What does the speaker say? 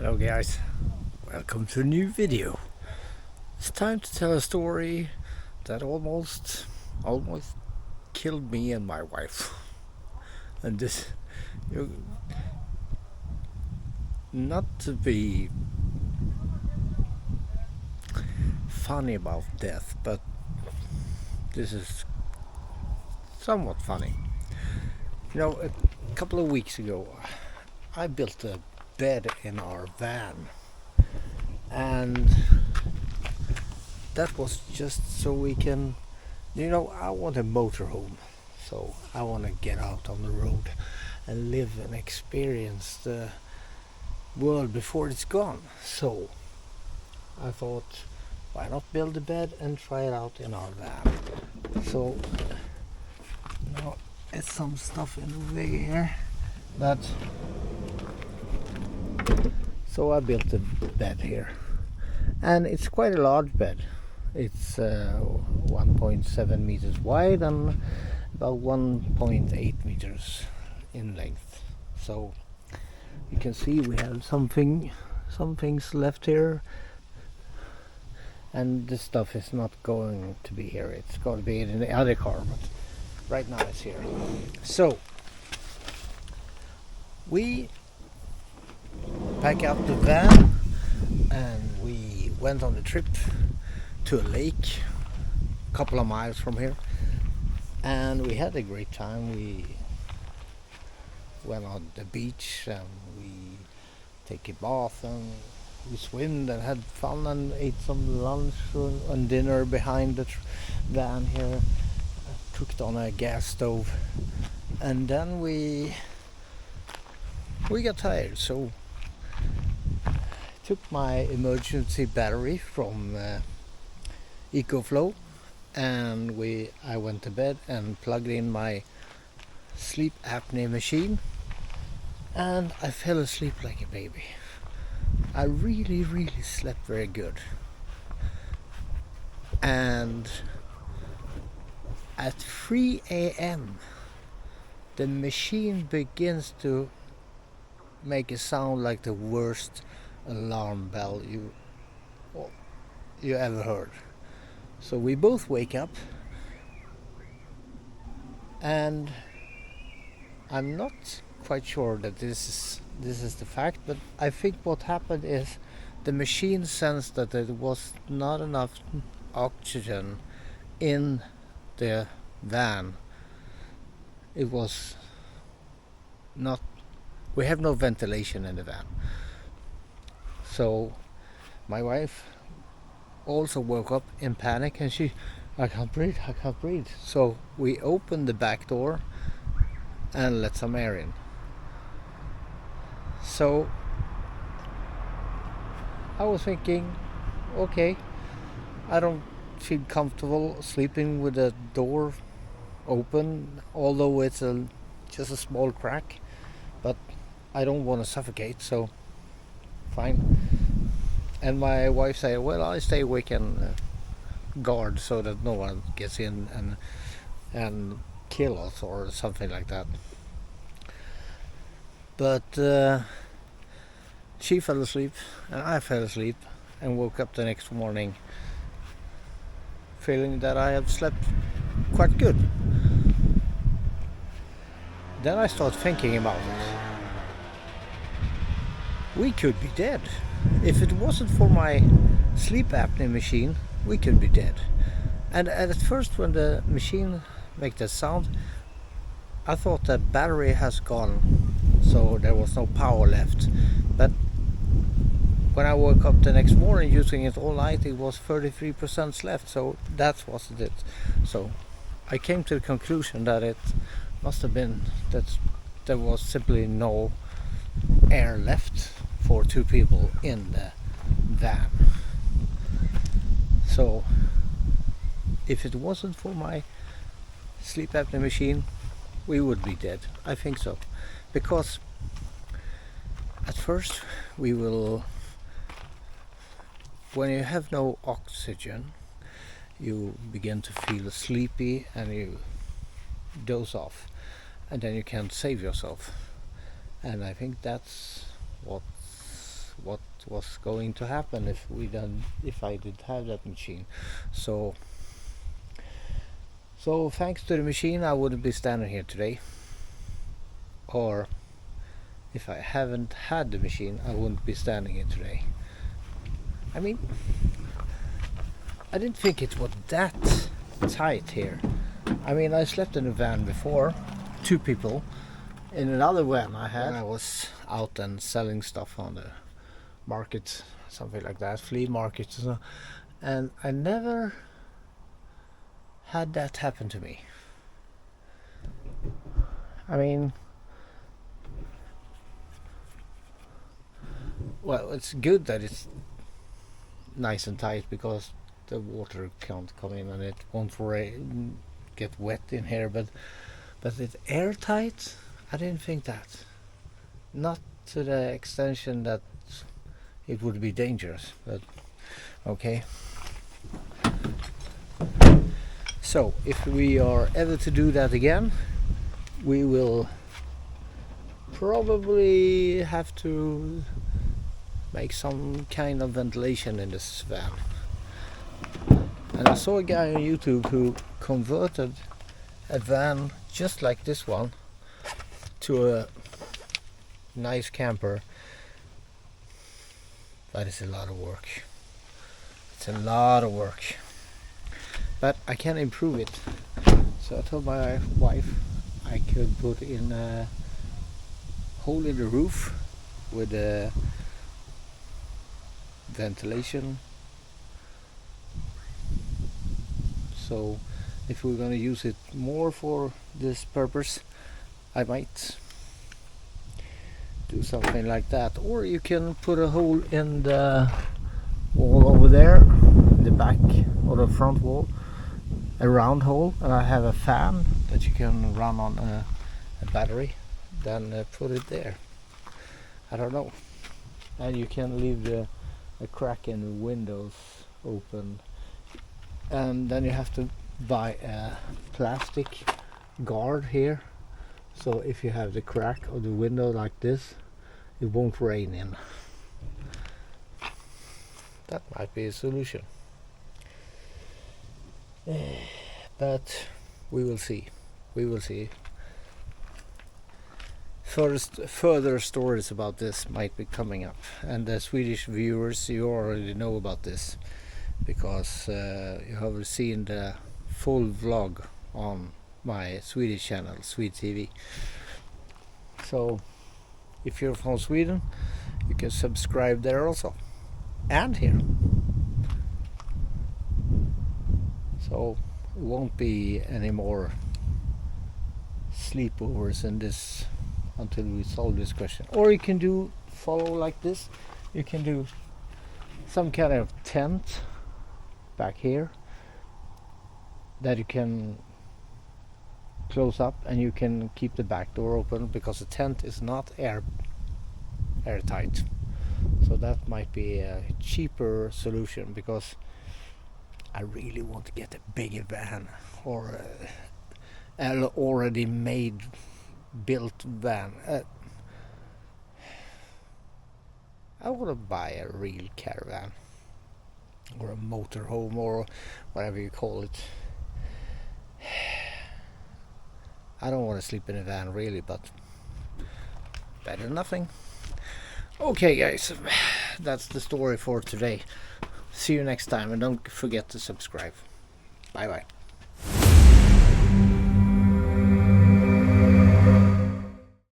Hello guys, welcome to a new video. It's time to tell a story that almost killed me and my wife. And this, you, not to be funny about death, but this is somewhat funny. You know, a couple of weeks ago I built a bed in our van, and that was just so we can, I want a motorhome, so I want to get out on the road and live and experience the world before it's gone. So I thought, why not build a bed and try it out in our van? So now it's some stuff in the way here, but so I built a bed here, and it's quite a large bed. It's 1.7 meters wide and about 1.8 meters in length. So you can see we have some things left here, and this stuff is not going to be here. It's going to be in the other car, but right now it's here. So we pack up the van and we went on a trip to a lake a couple of miles from here, and we had a great time. We went on the beach and we take a bath and we swam and had fun and ate some lunch and dinner behind the van here, cooked on a gas stove, and then we got tired, so I took my emergency battery from EcoFlow, and I went to bed and plugged in my sleep apnea machine, and I fell asleep like a baby. I really slept very good, and at 3 a.m. the machine begins to make a sound like the worst alarm bell you ever heard. So we both wake up, and I'm not quite sure that this is the fact, but I think what happened is the machine sensed that there was not enough oxygen in the van. It was not, we have no ventilation in the van. So my wife also woke up in panic, and I can't breathe. So we opened the back door and let some air in. So I was thinking, okay, I don't feel comfortable sleeping with the door open, although it's just a small crack, but I don't want to suffocate, so fine. And my wife said, well, I stay awake and guard so that no one gets in and kill us or something like that. But she fell asleep and I fell asleep and woke up the next morning feeling that I have slept quite good. Then I started thinking about it. We could be dead. If it wasn't for my sleep apnea machine, we could be dead. And at first, when the machine made that sound, I thought the battery has gone, so there was no power left. But when I woke up the next morning using it all night, it was 33% left, so that was it. So I came to the conclusion that it must have been that there was simply no air left for two people in the van. So if it wasn't for my sleep apnea machine, we would be dead. I think so, because at first when you have no oxygen, you begin to feel sleepy and you doze off, and then you can't save yourself. And I think that's what was going to happen if I did have that machine. So thanks to the machine, I wouldn't be standing here today. Or if I haven't had the machine, I wouldn't be standing here today. I mean, I didn't think it was that tight here. I mean, I slept in a van before, 2 people, in another van I had. When I was out and selling stuff on the market, something like that, flea market, and I never had that happen to me. I mean, well, it's good that it's nice and tight because the water can't come in and it won't get wet in here, but it's airtight. I didn't think that, not to the extension that it would be dangerous, but okay. So if we are ever to do that again, we will probably have to make some kind of ventilation in this van. And I saw a guy on YouTube who converted a van just like this one to a nice camper. That is a lot of work. It's a lot of work. But I can improve it. So I told my wife I could put in a hole in the roof with a ventilation. So if we're going to use it more for this purpose, I might do something like that. Or you can put a hole in the wall over there, the back or the front wall, a round hole, and I have a fan that you can run on a battery, then put it there. I don't know. And you can leave the crack in the windows open, and then you have to buy a plastic guard here, so if you have the crack of the window like this, it won't rain in. That might be a solution, but we will see. Further stories about this might be coming up, and the Swedish viewers, you already know about this because you have seen the full vlog on my Swedish channel, Swede TV. So if you're from Sweden, you can subscribe there also, and here. So it won't be any more sleepovers in this until we solve this question. Or you can follow like this. You can do some kind of tent back here that you can close up, and you can keep the back door open because the tent is not airtight. So that might be a cheaper solution, because I really want to get a bigger van or an already made built van. I want to buy a real caravan or a motorhome or whatever you call it. I don't want to sleep in a van really, but better than nothing. Okay guys, that's the story for today. See you next time, and don't forget to subscribe. Bye bye.